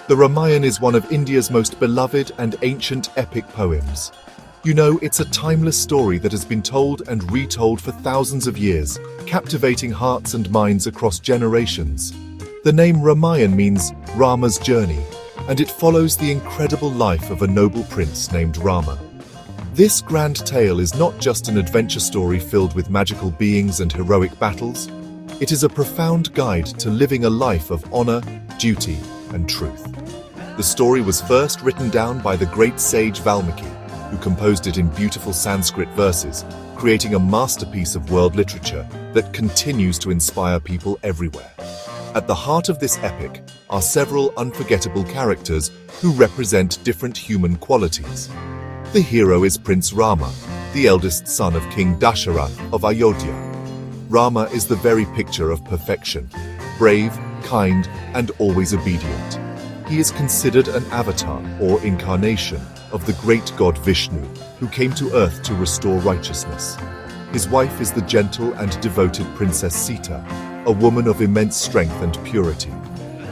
The Ramayan is one of India's most beloved and ancient epic poems. You know, it's a timeless story that has been told and retold for thousands of years, captivating hearts and minds across generations. The name Ramayan means Rama's journey, and it follows the incredible life of a noble prince named Rama. This grand tale is not just an adventure story filled with magical beings and heroic battles. It is a profound guide to living a life of honor, duty, and truth. The story was first written down by the great sage Valmiki, who composed it in beautiful Sanskrit verses, creating a masterpiece of world literature that continues to inspire people everywhere. At the heart of this epic are several unforgettable characters who represent different human qualities. The hero is Prince Rama, the eldest son of King Dasharath of Ayodhya. Rama is the very picture of perfection, brave, kind, and always obedient. He is considered an avatar or incarnation of the great god Vishnu, who came to earth to restore righteousness. His wife is the gentle and devoted Princess Sita, a woman of immense strength and purity.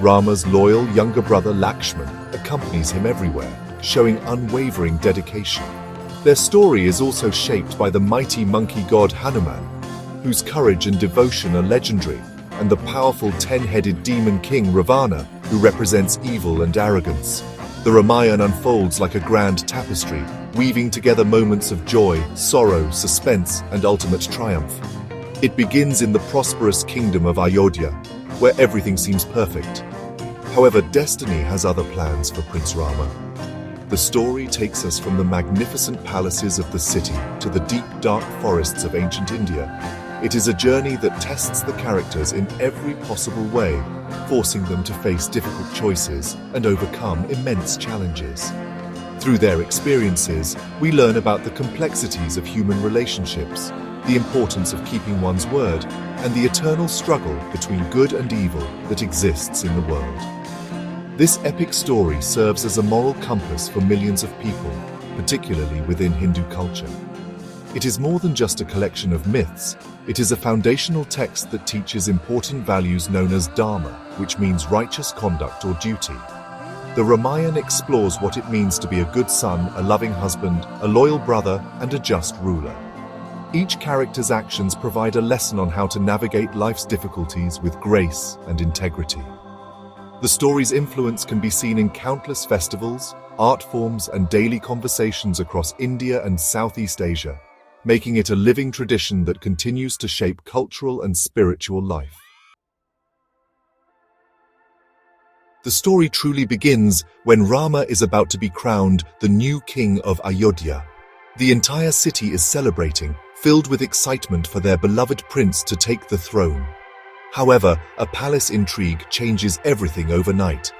Rama's loyal younger brother Lakshman accompanies him everywhere, showing unwavering dedication. Their story is also shaped by the mighty monkey god Hanuman, whose courage and devotion are legendary, and the powerful 10-headed demon king Ravana, who represents evil and arrogance. The Ramayan unfolds like a grand tapestry, weaving together moments of joy, sorrow, suspense, and ultimate triumph. It begins in the prosperous kingdom of Ayodhya, where everything seems perfect. However, destiny has other plans for Prince Rama. The story takes us from the magnificent palaces of the city to the deep, dark forests of ancient India. It is a journey that tests the characters in every possible way, forcing them to face difficult choices and overcome immense challenges. Through their experiences, we learn about the complexities of human relationships, the importance of keeping one's word, and the eternal struggle between good and evil that exists in the world. This epic story serves as a moral compass for millions of people, particularly within Hindu culture. It is more than just a collection of myths. It is a foundational text that teaches important values known as dharma, which means righteous conduct or duty. The Ramayan explores what it means to be a good son, a loving husband, a loyal brother, and a just ruler. Each character's actions provide a lesson on how to navigate life's difficulties with grace and integrity. The story's influence can be seen in countless festivals, art forms, and daily conversations across India and Southeast Asia, making it a living tradition that continues to shape cultural and spiritual life. The story truly begins when Rama is about to be crowned the new king of Ayodhya. The entire city is celebrating, filled with excitement for their beloved prince to take the throne. However, a palace intrigue changes everything overnight.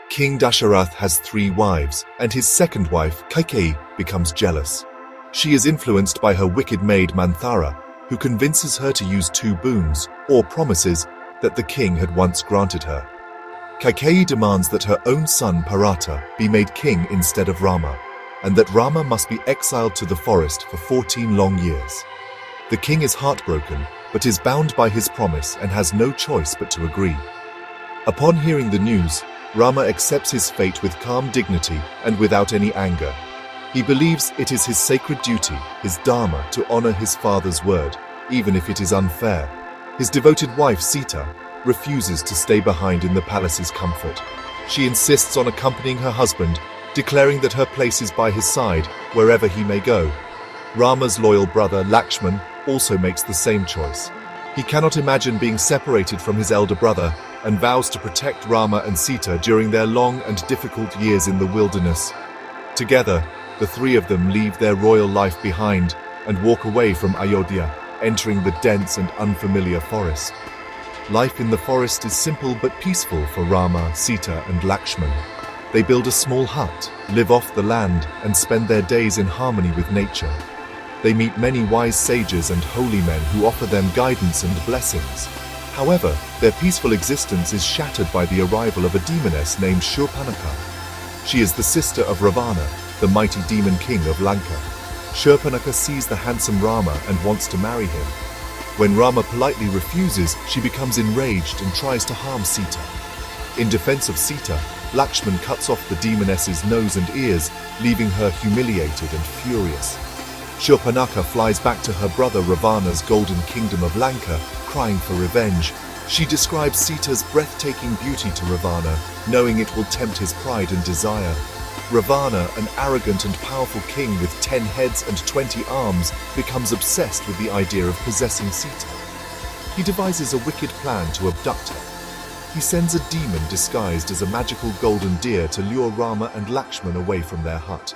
King Dasharath has 3 wives, and his second wife, Kaikeyi, becomes jealous. She is influenced by her wicked maid Manthara, who convinces her to use 2 boons, or promises, that the king had once granted her. Kaikeyi demands that her own son Bharata be made king instead of Rama, and that Rama must be exiled to the forest for 14 long years. The king is heartbroken, but is bound by his promise and has no choice but to agree. Upon hearing the news, Rama accepts his fate with calm dignity and without any anger. He believes it is his sacred duty, his dharma, to honor his father's word, even if it is unfair. His devoted wife Sita refuses to stay behind in the palace's comfort. She insists on accompanying her husband, declaring that her place is by his side, wherever he may go. Rama's loyal brother Lakshman also makes the same choice. He cannot imagine being separated from his elder brother and vows to protect Rama and Sita during their long and difficult years in the wilderness. Together, the 3 of them leave their royal life behind and walk away from Ayodhya, entering the dense and unfamiliar forest. Life in the forest is simple but peaceful for Rama, Sita, and Lakshman. They build a small hut, live off the land, and spend their days in harmony with nature. They meet many wise sages and holy men who offer them guidance and blessings. However, their peaceful existence is shattered by the arrival of a demoness named Shurpanakha. She is the sister of Ravana, the mighty demon king of Lanka. Shurpanakha sees the handsome Rama and wants to marry him. When Rama politely refuses, she becomes enraged and tries to harm Sita. In defense of Sita, Lakshman cuts off the demoness's nose and ears, leaving her humiliated and furious. Shurpanakha flies back to her brother Ravana's golden kingdom of Lanka, crying for revenge. She describes Sita's breathtaking beauty to Ravana, knowing it will tempt his pride and desire. Ravana, an arrogant and powerful king with 10 heads and 20 arms, becomes obsessed with the idea of possessing Sita. He devises a wicked plan to abduct her. He sends a demon disguised as a magical golden deer to lure Rama and Lakshman away from their hut.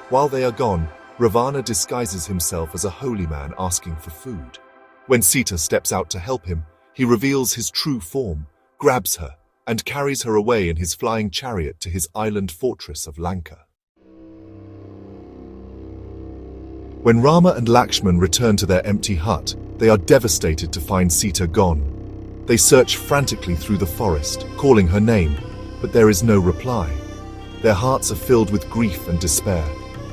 While they are gone, Ravana disguises himself as a holy man asking for food. When Sita steps out to help him, he reveals his true form, grabs her, and carries her away in his flying chariot to his island fortress of Lanka. When Rama and Lakshman return to their empty hut, they are devastated to find Sita gone. They search frantically through the forest, calling her name, but there is no reply. Their hearts are filled with grief and despair.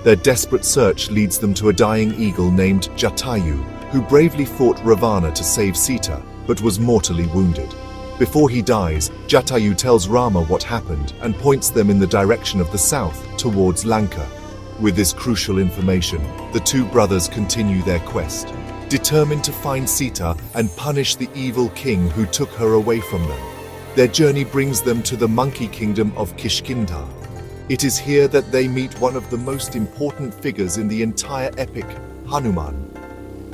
Their desperate search leads them to a dying eagle named Jatayu, who bravely fought Ravana to save Sita, but was mortally wounded. Before he dies, Jatayu tells Rama what happened and points them in the direction of the south, towards Lanka. With this crucial information, the two brothers continue their quest, determined to find Sita and punish the evil king who took her away from them. Their journey brings them to the monkey kingdom of Kishkinda. It is here that they meet one of the most important figures in the entire epic, Hanuman.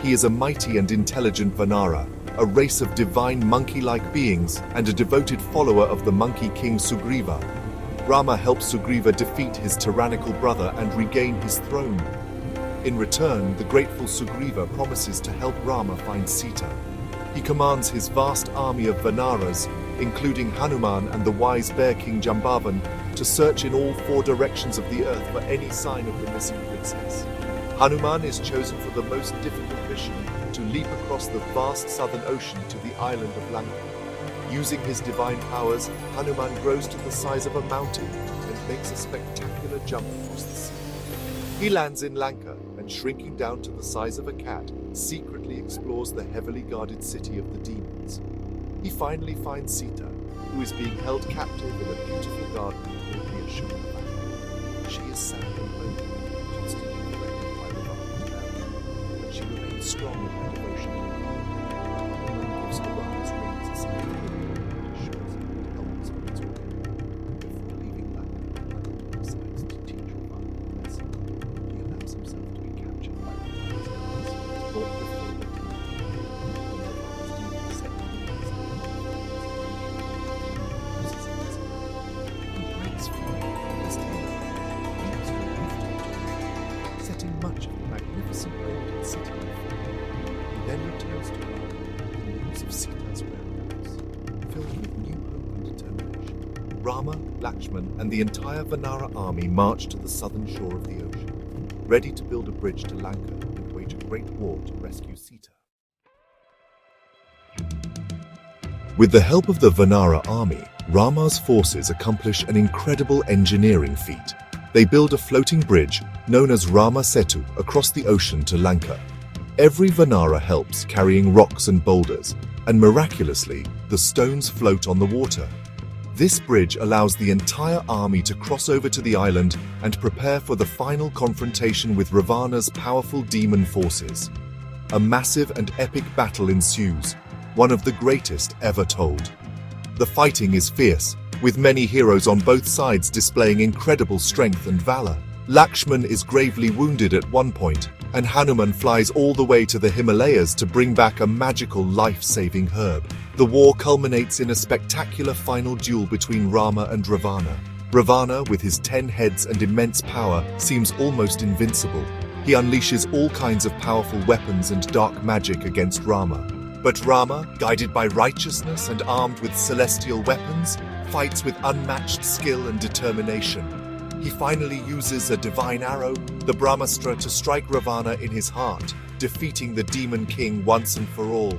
He is a mighty and intelligent Vanara, a race of divine monkey-like beings and a devoted follower of the monkey king Sugriva. Rama helps Sugriva defeat his tyrannical brother and regain his throne. In return, the grateful Sugriva promises to help Rama find Sita. He commands his vast army of Vanaras, including Hanuman and the wise bear king Jambavan, to search in all 4 directions of the earth for any sign of the missing princess. Hanuman is chosen for the most difficult mission, to leap across the vast southern ocean to the island of Lanka. Using his divine powers, Hanuman grows to the size of a mountain and makes a spectacular jump across the sea. He lands in Lanka and, shrinking down to the size of a cat, secretly explores the heavily guarded city of the demons. He finally finds Sita, who is being held captive in a beautiful garden called the Ashoka Valley. She is sad and lonely, constantly threatened by Ravana's terror, but she remains strong in her devotion to him. Hanuman gives her Rama's rings as a gift and assures her that help is on its way. Before leaving Lanka, Hanuman decides to teach Ravana a lesson. He allows himself to be captured by Ravana's guards, brought before the king. When Ravana's demons set Hanuman's he breaks free from his tail, leaps from roof to roof, setting much of the magnificent golden city on fire. He then returns to Rama with news of Sita's whereabouts. Filled with new hope and determination, Rama, Lakshman, and the entire Vanara army march to the southern shore of the ocean, ready to build a bridge to Lanka and wage a great war to rescue Sita. With the help of the Vanara army, Rama's forces accomplish an incredible engineering feat. They build a floating bridge, known as Rama Setu, across the ocean to Lanka. Every Vanara helps, carrying rocks and boulders, and miraculously, the stones float on the water. This bridge allows the entire army to cross over to the island and prepare for the final confrontation with Ravana's powerful demon forces. A massive and epic battle ensues, one of the greatest ever told. The fighting is fierce, with many heroes on both sides displaying incredible strength and valor. Lakshman is gravely wounded at one point, and Hanuman flies all the way to the Himalayas to bring back a magical life-saving herb. The war culminates in a spectacular final duel between Rama and Ravana. Ravana, with his 10 heads and immense power, seems almost invincible. He unleashes all kinds of powerful weapons and dark magic against Rama. But Rama, guided by righteousness and armed with celestial weapons, fights with unmatched skill and determination. He finally uses a divine arrow, the Brahmastra, to strike Ravana in his heart, defeating the demon king once and for all.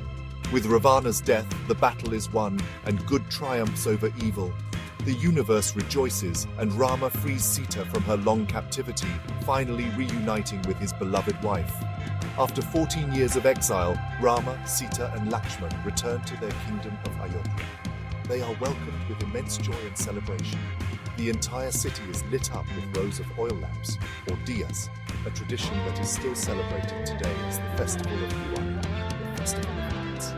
With Ravana's death, the battle is won, and good triumphs over evil. The universe rejoices, and Rama frees Sita from her long captivity, finally reuniting with his beloved wife. After 14 years of exile, Rama, Sita, and Lakshman return to their kingdom of Ayodhya. They are welcomed with immense joy and celebration. The entire city is lit up with rows of oil lamps, or diyas, a tradition that is still celebrated today as the Festival of Ramayan, the Festival of Lights.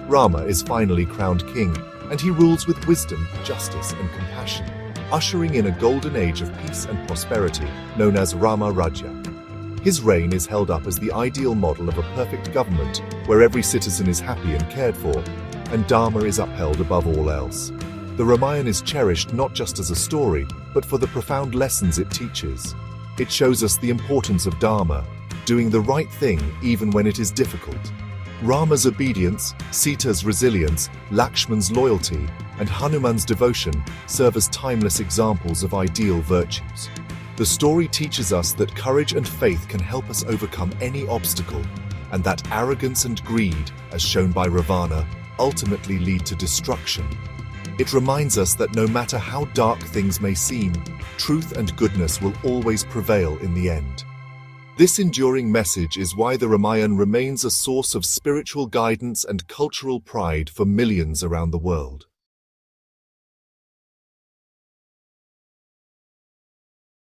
Rama is finally crowned king, and he rules with wisdom, justice, and compassion, ushering in a golden age of peace and prosperity known as Rama Rajya. His reign is held up as the ideal model of a perfect government where every citizen is happy and cared for, and Dharma is upheld above all else. The Ramayan is cherished not just as a story, but for the profound lessons it teaches. It shows us the importance of Dharma, doing the right thing even when it is difficult. Rama's obedience, Sita's resilience, Lakshman's loyalty, and Hanuman's devotion serve as timeless examples of ideal virtues. The story teaches us that courage and faith can help us overcome any obstacle, and that arrogance and greed, as shown by Ravana, ultimately lead to destruction. It reminds us that no matter how dark things may seem, truth and goodness will always prevail in the end. This enduring message is why the Ramayan remains a source of spiritual guidance and cultural pride for millions around the world.